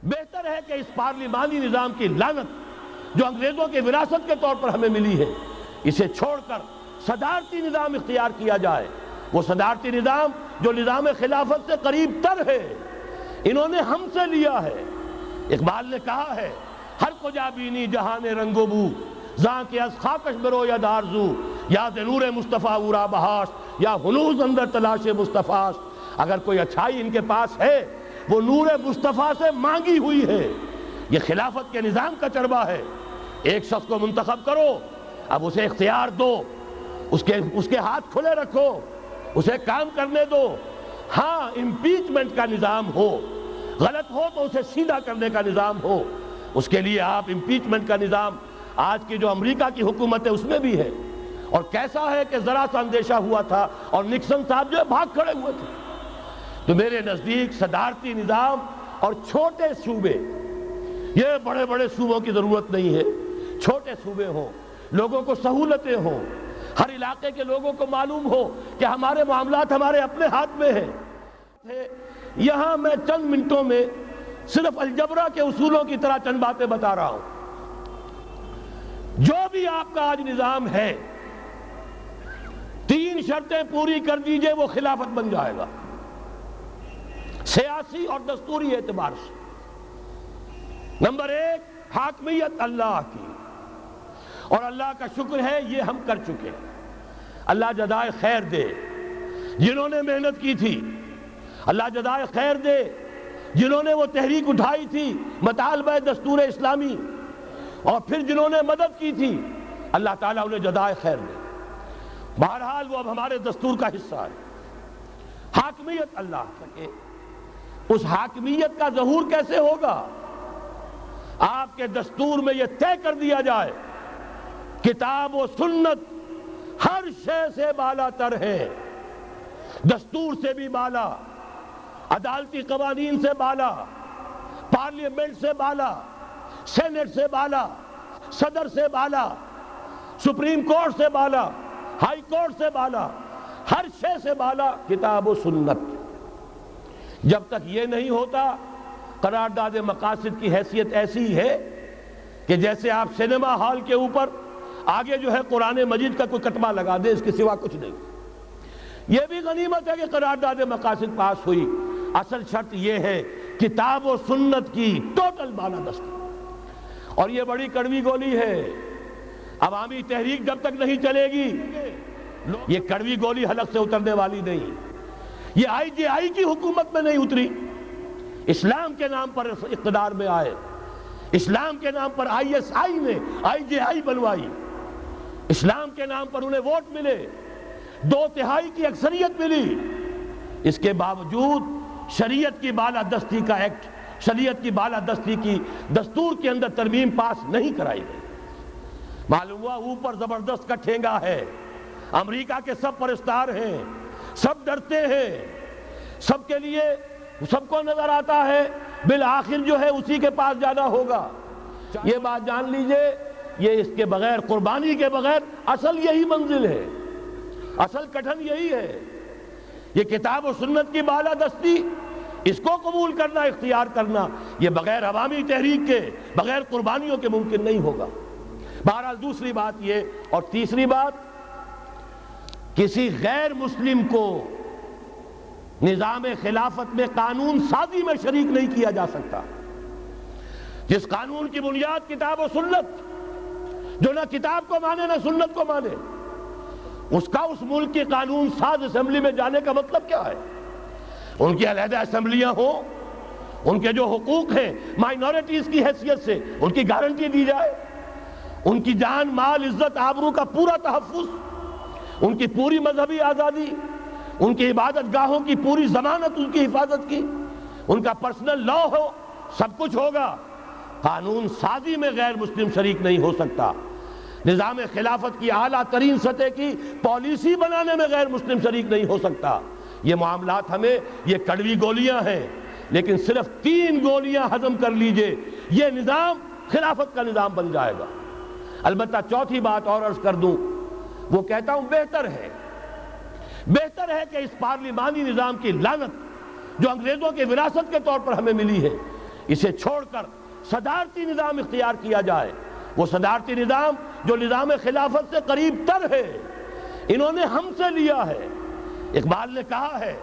بہتر ہے کہ اس پارلیمانی نظام کی لعنت جو انگریزوں کے وراثت کے طور پر ہمیں ملی ہے، اسے چھوڑ کر صدارتی نظام اختیار کیا جائے۔ وہ صدارتی نظام جو نظام خلافت سے قریب تر ہے، انہوں نے ہم سے لیا ہے۔ اقبال نے کہا ہے، ہر کجا بینی جہان رنگ و بو، زاں کے از خاکش برو یا دارزو، یاد نور مصطفیٰ اورا بہاش، یا ہنوز اندر تلاش مصطفیٰ۔ اگر کوئی اچھائی ان کے پاس ہے وہ نور مصطفیٰ سے مانگی ہوئی ہے۔ یہ خلافت کے نظام کا چربہ ہے۔ ایک شخص کو منتخب کرو، اب اسے اختیار دو، اس کے ہاتھ کھلے رکھو، اسے کام کرنے دو۔ ہاں، امپیچمنٹ کا نظام ہو، غلط ہو تو اسے سیدھا کرنے کا نظام ہو۔ اس کے لیے آپ امپیچمنٹ کا نظام آج کی جو امریکہ کی حکومت ہے اس میں بھی ہے، اور کیسا ہے کہ ذرا سا اندیشہ ہوا تھا اور نکسن صاحب جو ہے بھاگ کھڑے ہوئے تھے۔ تو میرے نزدیک صدارتی نظام اور چھوٹے صوبے، یہ بڑے بڑے صوبوں کی ضرورت نہیں ہے، چھوٹے صوبے ہوں، لوگوں کو سہولتیں ہوں، ہر علاقے کے لوگوں کو معلوم ہو کہ ہمارے معاملات ہمارے اپنے ہاتھ میں ہیں۔ یہاں میں چند منٹوں میں صرف الجبرا کے اصولوں کی طرح چند باتیں بتا رہا ہوں۔ جو بھی آپ کا آج نظام ہے، 3 شرطیں پوری کر دیجئے وہ خلافت بن جائے گا، سیاسی اور دستوری اعتبار سے۔ نمبر 1، حاکمیت اللہ کی، اور اللہ کا شکر ہے یہ ہم کر چکے۔ اللہ جزائے خیر دے جنہوں نے محنت کی تھی، اللہ جزائے خیر دے جنہوں نے وہ تحریک اٹھائی تھی مطالبہ دستور اسلامی، اور پھر جنہوں نے مدد کی تھی، اللہ تعالیٰ انہیں جزائے خیر دے۔ بہرحال وہ اب ہمارے دستور کا حصہ ہے۔ حاکمیت اللہ کی، اس حاکمیت کا ظہور کیسے ہوگا؟ آپ کے دستور میں یہ طے کر دیا جائے، کتاب و سنت ہر شے سے بالا تر ہے، دستور سے بھی بالا، عدالتی قوانین سے بالا، پارلیمنٹ سے بالا، سینٹ سے بالا، صدر سے بالا، سپریم کورٹ سے بالا، ہائی کورٹ سے بالا، ہر شے سے بالا کتاب و سنت۔ جب تک یہ نہیں ہوتا، قرارداد مقاصد کی حیثیت ایسی ہے کہ جیسے آپ سینما ہال کے اوپر آگے جو ہے قرآن مجید کا کوئی کتبہ لگا دے، اس کے سوا کچھ نہیں۔ یہ بھی غنیمت ہے کہ قرارداد مقاصد پاس ہوئی، اصل شرط یہ ہے کتاب و سنت کی ٹوٹل بالادستی۔ اور یہ بڑی کڑوی گولی ہے، عوامی تحریک جب تک نہیں چلے گی یہ کڑوی گولی حلق سے اترنے والی نہیں۔ یہ آئی جے آئی کی حکومت میں نہیں اتری، اسلام کے نام پر اقتدار میں آئے، اسلام کے نام پر آئی ایس آئی نے آئی جے آئی بنوائی، اسلام کے نام پر انہیں ووٹ ملے، 2/3 کی اکثریت ملی، اس کے باوجود شریعت کی بالادستی کا ایکٹ، شریعت کی بالادستی کی دستور کے اندر ترمیم پاس نہیں کرائی گئی۔ معلوم ہوا اوپر زبردست کا ٹھینگا ہے، امریکہ کے سب پرستار ہیں، سب ڈرتے ہیں، سب کے لیے سب کو نظر آتا ہے بالآخر جو ہے اسی کے پاس جانا ہوگا۔ یہ بات جان لیجئے، یہ اس کے بغیر، قربانی کے بغیر اصل یہی منزل ہے، اصل کٹھن یہی ہے۔ یہ کتاب و سنت کی بالادستی، اس کو قبول کرنا، اختیار کرنا، یہ بغیر عوامی تحریک کے، بغیر قربانیوں کے ممکن نہیں ہوگا۔ بہرحال دوسری بات یہ، اور تیسری بات، کسی غیر مسلم کو نظام خلافت میں قانون سازی میں شریک نہیں کیا جا سکتا۔ جس قانون کی بنیاد کتاب و سنت، جو نہ کتاب کو مانے نہ سنت کو مانے، اس کا اس ملک کی قانون ساز اسمبلی میں جانے کا مطلب کیا ہے؟ ان کی علیحدہ اسمبلیاں ہوں، ان کے جو حقوق ہیں مائنورٹیز کی حیثیت سے ان کی گارنٹی دی جائے، ان کی جان، مال، عزت، آبرو کا پورا تحفظ، ان کی پوری مذہبی آزادی، ان کی عبادت گاہوں کی پوری ضمانت، ان کی حفاظت کی، ان کا پرسنل لا ہو، سب کچھ ہوگا۔ قانون سازی میں غیر مسلم شریک نہیں ہو سکتا، نظام خلافت کی اعلیٰ ترین سطح کی پالیسی بنانے میں غیر مسلم شریک نہیں ہو سکتا۔ یہ معاملات ہمیں، یہ کڑوی گولیاں ہیں، لیکن صرف 3 گولیاں ہضم کر لیجئے، یہ نظام خلافت کا نظام بن جائے گا۔ البتہ چوتھی بات اور عرض کر دوں، وہ کہتا ہوں بہتر ہے کہ اس پارلیمانی نظام کی لعنت جو انگریزوں کے وراثت کے طور پر ہمیں ملی ہے، اسے چھوڑ کر صدارتی نظام اختیار کیا جائے، وہ صدارتی نظام جو نظام خلافت سے قریب تر ہے، انہوں نے ہم سے لیا ہے۔ اقبال نے کہا ہے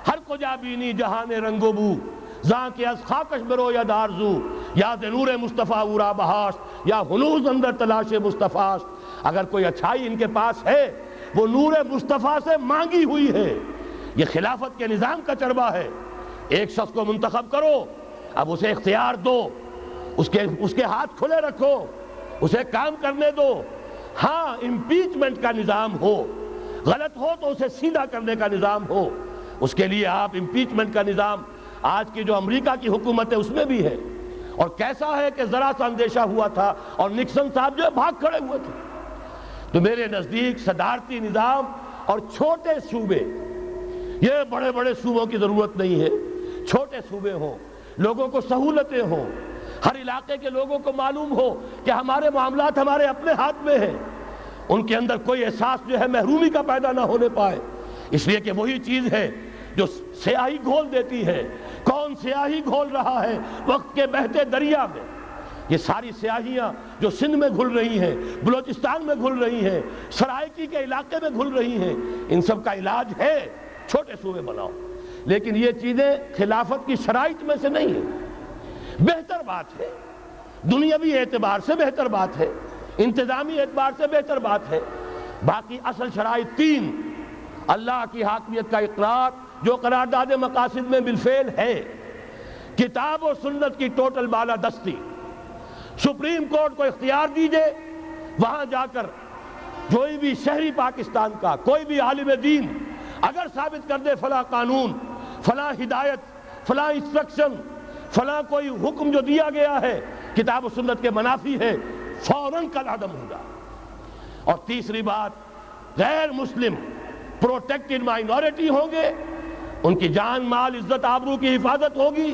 ہر کجا بینی جہان رنگ و بو، زاں کے از خاکش برو یا دارزو، یاد نور مصطفیٰ اورا بہاش، یا ہنوز اندر تلاش مصطفیٰ۔ اگر کوئی اچھائی ان کے پاس ہے وہ نور مصطفیٰ سے مانگی ہوئی ہے۔ یہ خلافت کے نظام کا چربہ ہے۔ ایک شخص کو منتخب کرو، اب اسے اختیار دو، اس کے ہاتھ کھلے رکھو، اسے کام کرنے دو۔ ہاں امپیچمنٹ کا نظام ہو، غلط ہو تو اسے سیدھا کرنے کا نظام ہو، اس کے لیے آپ امپیچمنٹ کا نظام آج کی جو امریکہ کی حکومت ہے اس میں بھی ہے۔ اور کیسا ہے کہ ذرا سا اندیشہ ہوا تھا اور نکسن صاحب جو بھاگ کھڑے ہوئے تھے۔ تو میرے نزدیک صدارتی نظام اور چھوٹے صوبے، یہ بڑے بڑے صوبوں کی ضرورت نہیں ہے، چھوٹے صوبے ہوں، لوگوں کو سہولتیں ہوں، ہر علاقے کے لوگوں کو معلوم ہو کہ ہمارے معاملات ہمارے اپنے ہاتھ میں ہیں، ان کے اندر کوئی احساس جو ہے محرومی کا پیدا نہ ہونے پائے۔ اس لیے کہ وہی چیز ہے جو سیاہی گھول دیتی ہے۔ کون سیاہی گھول رہا ہے وقت کے بہتے دریا میں؟ یہ ساری سیاہیاں جو سندھ میں گھل رہی ہیں، بلوچستان میں گھل رہی ہیں، سرائکی کے علاقے میں گھل رہی ہیں، ان سب کا علاج ہے چھوٹے صوبے بناؤ۔ لیکن یہ چیزیں خلافت کی شرائط میں سے نہیں ہیں۔ بہتر بات ہے، دنیاوی اعتبار سے بہتر بات ہے، انتظامی اعتبار سے بہتر بات ہے۔ باقی اصل شرائط تین: اللہ کی حاکمیت کا اقرار جو قرارداد مقاصد میں بالفعل ہے، کتاب و سنت کی ٹوٹل بالادستی، سپریم کورٹ کو اختیار دیجئے وہاں جا کر کوئی بھی شہری پاکستان کا کوئی بھی عالم دین اگر ثابت کر دے فلاں قانون، فلاں ہدایت، فلاں انسٹرکشن، فلاں کوئی حکم جو دیا گیا ہے کتاب و سنت کے منافی ہے، فوراً کل عدم ہوگا۔ اور تیسری بات، غیر مسلم پروٹیکٹڈ مائنورٹی ہوں گے، ان کی جان مال عزت آبرو کی حفاظت ہوگی،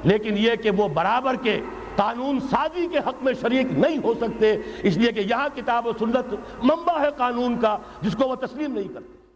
لیکن یہ کہ وہ برابر کے قانون سازی کے حق میں شریک نہیں ہو سکتے، اس لیے کہ یہاں کتاب و سنت منبع ہے قانون کا جس کو وہ تسلیم نہیں کرتے۔